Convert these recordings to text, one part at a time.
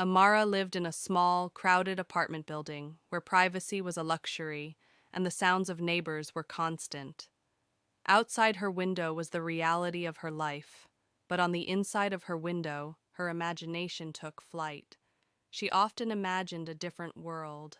Amara lived in a small, crowded apartment building where privacy was a luxury and the sounds of neighbors were constant. Outside her window was the reality of her life, but on the inside of her window, her imagination took flight. She often imagined a different world,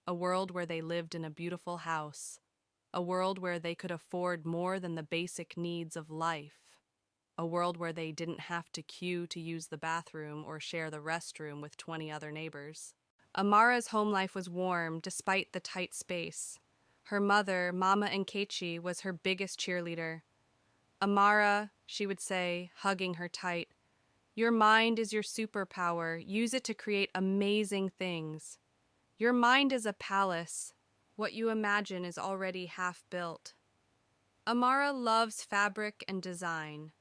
a world where they lived in a beautiful house, a world where they could afford more than the basic needs of life, a world where they didn't have to queue to use the bathroom or share the restroom with 20 other neighbors. Amara's home life was warm despite the tight space. Her mother, Mama Nkechi, was her biggest cheerleader. Amara, she would say, hugging her tight, your mind is your superpower. Use it to create amazing things. Your mind is a palace. What you imagine is already half built. Amara loves fabric and design.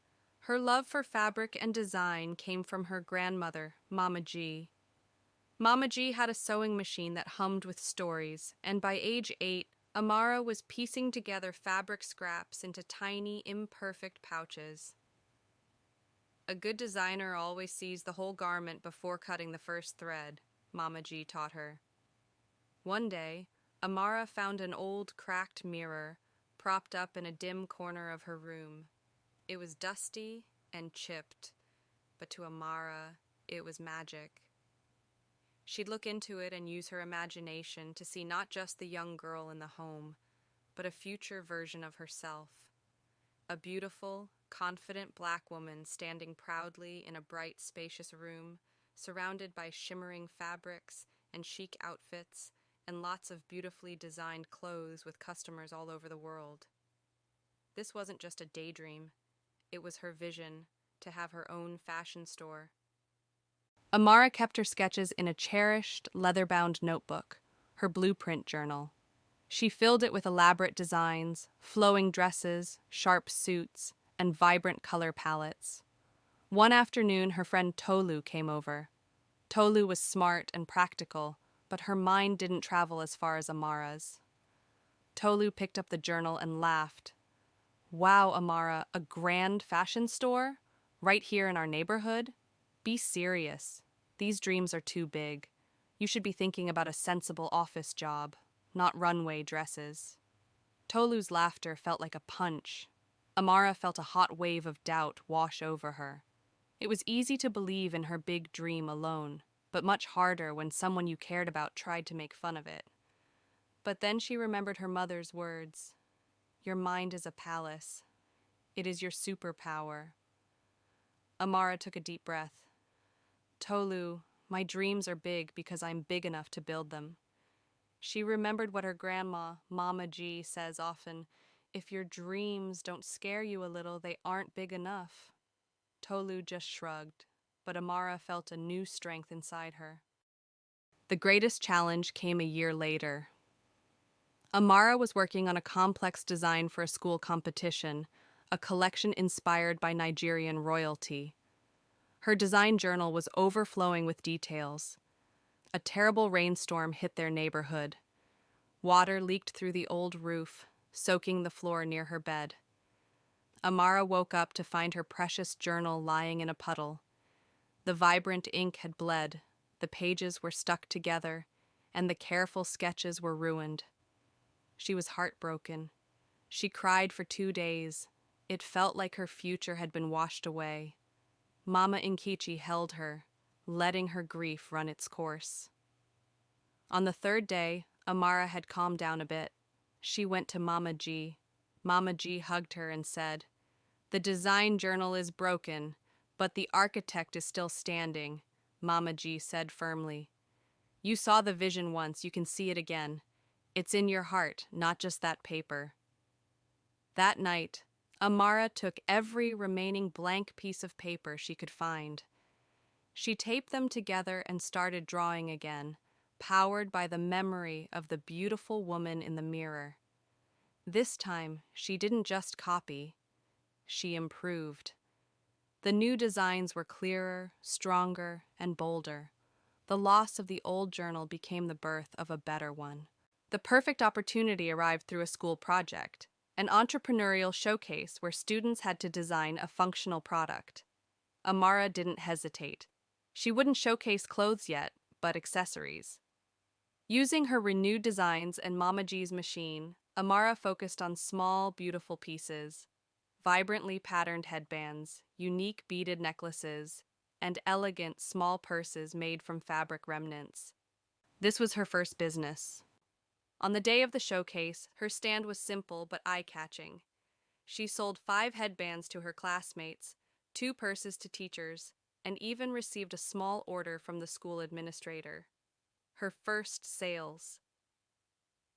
Her love for fabric and design came from her grandmother, Mama G. Mama G had a sewing machine that hummed with stories, and by age 8, Amara was piecing together fabric scraps into tiny, imperfect pouches. A good designer always sees the whole garment before cutting the first thread, Mama G taught her. One day, Amara found an old, cracked mirror propped up in a dim corner of her room. It was dusty and chipped, but to Amara, it was magic. She'd look into it and use her imagination to see not just the young girl in the home, but a future version of herself. A beautiful, confident black woman standing proudly in a bright, spacious room, surrounded by shimmering fabrics and chic outfits and lots of beautifully designed clothes with customers all over the world. This wasn't just a daydream. It was her vision to have her own fashion store. Amara kept her sketches in a cherished, leather-bound notebook, her blueprint journal. She filled it with elaborate designs, flowing dresses, sharp suits, and vibrant color palettes. One afternoon, her friend Tolu came over. Tolu was smart and practical, but her mind didn't travel as far as Amara's. Tolu picked up the journal and laughed. Wow, Amara, a grand fashion store? Right here in our neighborhood? Be serious. These dreams are too big. You should be thinking about a sensible office job, not runway dresses. Tolu's laughter felt like a punch. Amara felt a hot wave of doubt wash over her. It was easy to believe in her big dream alone, but much harder when someone you cared about tried to make fun of it. But then she remembered her mother's words. Your mind is a palace. It is your superpower. Amara took a deep breath. Tolu, my dreams are big because I'm big enough to build them. She remembered what her grandma, Mama G, says often, if your dreams don't scare you a little, they aren't big enough. Tolu just shrugged, but Amara felt a new strength inside her. The greatest challenge came a year later. Amara was working on a complex design for a school competition, a collection inspired by Nigerian royalty. Her design journal was overflowing with details. A terrible rainstorm hit their neighborhood. Water leaked through the old roof, soaking the floor near her bed. Amara woke up to find her precious journal lying in a puddle. The vibrant ink had bled, the pages were stuck together, and the careful sketches were ruined. She was heartbroken. She cried for 2 days. It felt like her future had been washed away. Mama Nkechi held her, letting her grief run its course. On the 3rd day, Amara had calmed down a bit. She went to Mama G. Mama G hugged her and said, the design journal is broken, but the architect is still standing, Mama G said firmly. You saw the vision once, you can see it again. It's in your heart, not just that paper. That night, Amara took every remaining blank piece of paper she could find. She taped them together and started drawing again, powered by the memory of the beautiful woman in the mirror. This time, she didn't just copy, she improved. The new designs were clearer, stronger, and bolder. The loss of the old journal became the birth of a better one. The perfect opportunity arrived through a school project, an entrepreneurial showcase where students had to design a functional product. Amara didn't hesitate. She wouldn't showcase clothes yet, but accessories. Using her renewed designs and Mama G's machine, Amara focused on small, beautiful pieces, vibrantly patterned headbands, unique beaded necklaces, and elegant small purses made from fabric remnants. This was her first business. On the day of the showcase, her stand was simple but eye-catching. She sold 5 headbands to her classmates, 2 purses to teachers, and even received a small order from the school administrator. Her first sales.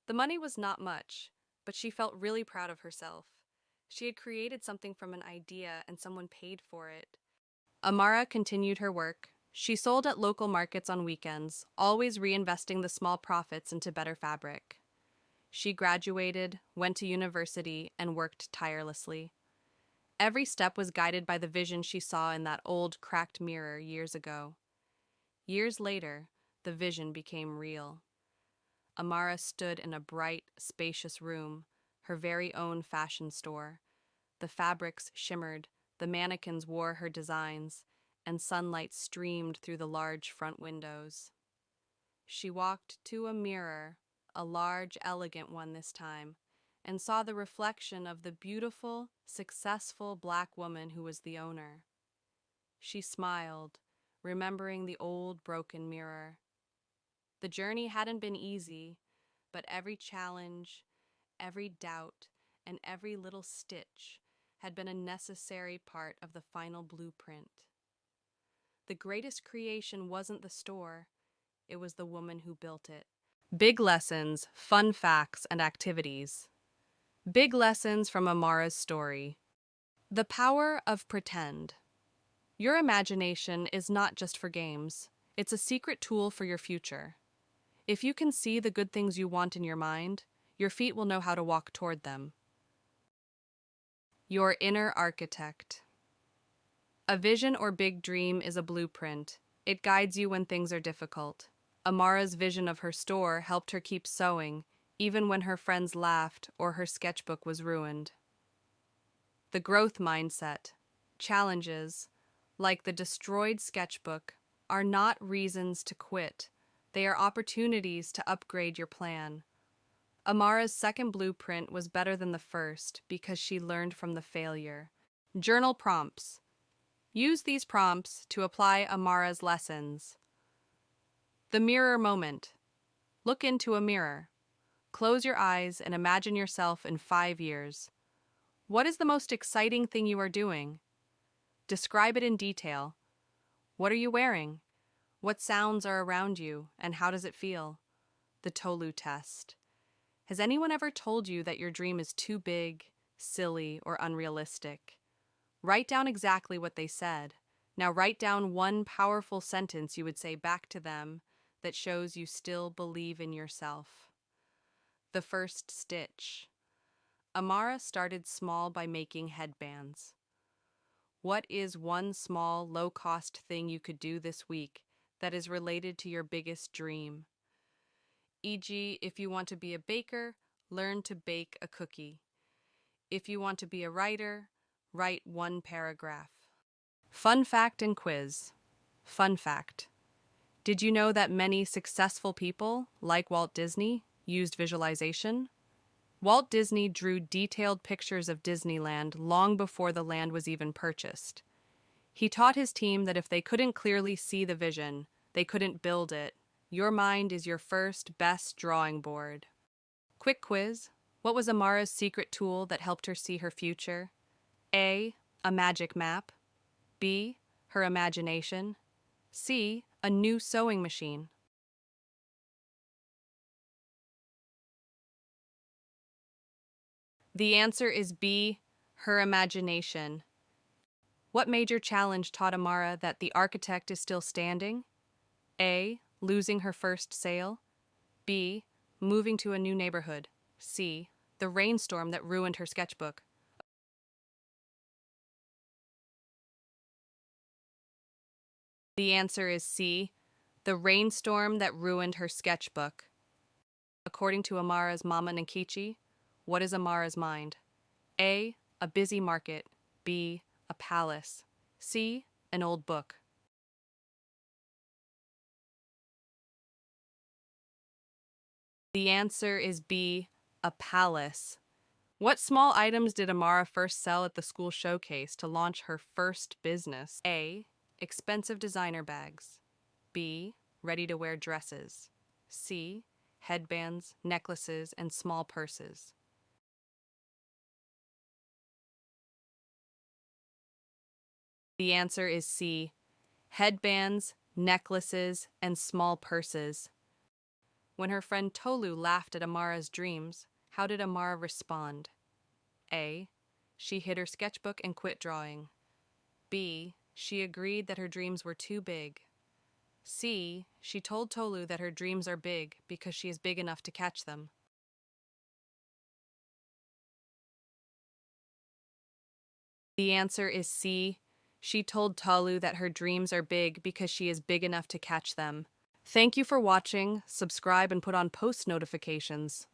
The money was not much, but she felt really proud of herself. She had created something from an idea and someone paid for it. Amara continued her work. She sold at local markets on weekends, always reinvesting the small profits into better fabric. She graduated, went to university, and worked tirelessly. Every step was guided by the vision she saw in that old, cracked mirror years ago. Years later, the vision became real. Amara stood in a bright, spacious room, her very own fashion store. The fabrics shimmered, the mannequins wore her designs, and sunlight streamed through the large front windows. She walked to a mirror, a large, elegant one this time, and saw the reflection of the beautiful, successful black woman who was the owner. She smiled, remembering the old broken mirror. The journey hadn't been easy, but every challenge, every doubt, and every little stitch had been a necessary part of the final blueprint. The greatest creation wasn't the store, it was the woman who built it. Big lessons, fun facts, and activities. Big lessons from Amara's story. The power of pretend. Your imagination is not just for games, it's a secret tool for your future. If you can see the good things you want in your mind, your feet will know how to walk toward them. Your inner architect. A vision or big dream is a blueprint. It guides you when things are difficult. Amara's vision of her store helped her keep sewing, even when her friends laughed or her sketchbook was ruined. The growth mindset. Challenges, like the destroyed sketchbook, are not reasons to quit. They are opportunities to upgrade your plan. Amara's second blueprint was better than the first because she learned from the failure. Journal prompts. Use these prompts to apply Amara's lessons. The mirror moment. Look into a mirror. Close your eyes and imagine yourself in 5 years. What is the most exciting thing you are doing? Describe it in detail. What are you wearing? What sounds are around you, and how does it feel? The Tolu test. Has anyone ever told you that your dream is too big, silly, or unrealistic? Write down exactly what they said. Now write down one powerful sentence you would say back to them that shows you still believe in yourself. The first stitch. Amara started small by making headbands. What is one small, low-cost thing you could do this week that is related to your biggest dream? E.g., if you want to be a baker, learn to bake a cookie. If you want to be a writer, write 1 paragraph. Fun fact and quiz. Fun fact. Did you know that many successful people, like Walt Disney, used visualization? Walt Disney drew detailed pictures of Disneyland long before the land was even purchased. He taught his team that if they couldn't clearly see the vision, they couldn't build it. Your mind is your first, best drawing board. Quick quiz. What was Amara's secret tool that helped her see her future? A. A magic map. B. Her imagination. C. A new sewing machine. The answer is B. Her imagination. What major challenge taught Amara that the architect is still standing? A. Losing her first sale. B. Moving to a new neighborhood. C. The rainstorm that ruined her sketchbook. The answer is C. The rainstorm that ruined her sketchbook. According to Amara's Mama Nkichi, what is Amara's mind? A. A busy market. B. A palace. C. An old book. The answer is B, a palace. What small items did Amara first sell at the school showcase to launch her first business? A, expensive designer bags. B, ready-to-wear dresses. C, headbands, necklaces, and small purses. The answer is C, headbands, necklaces, and small purses. When her friend Tolu laughed at Amara's dreams, how did Amara respond? A, she hid her sketchbook and quit drawing. B, she agreed that her dreams were too big. C, she told Tolu that her dreams are big because she is big enough to catch them. The answer is C, she told Tolu that her dreams are big because she is big enough to catch them. Thank you for watching, subscribe and put on post notifications.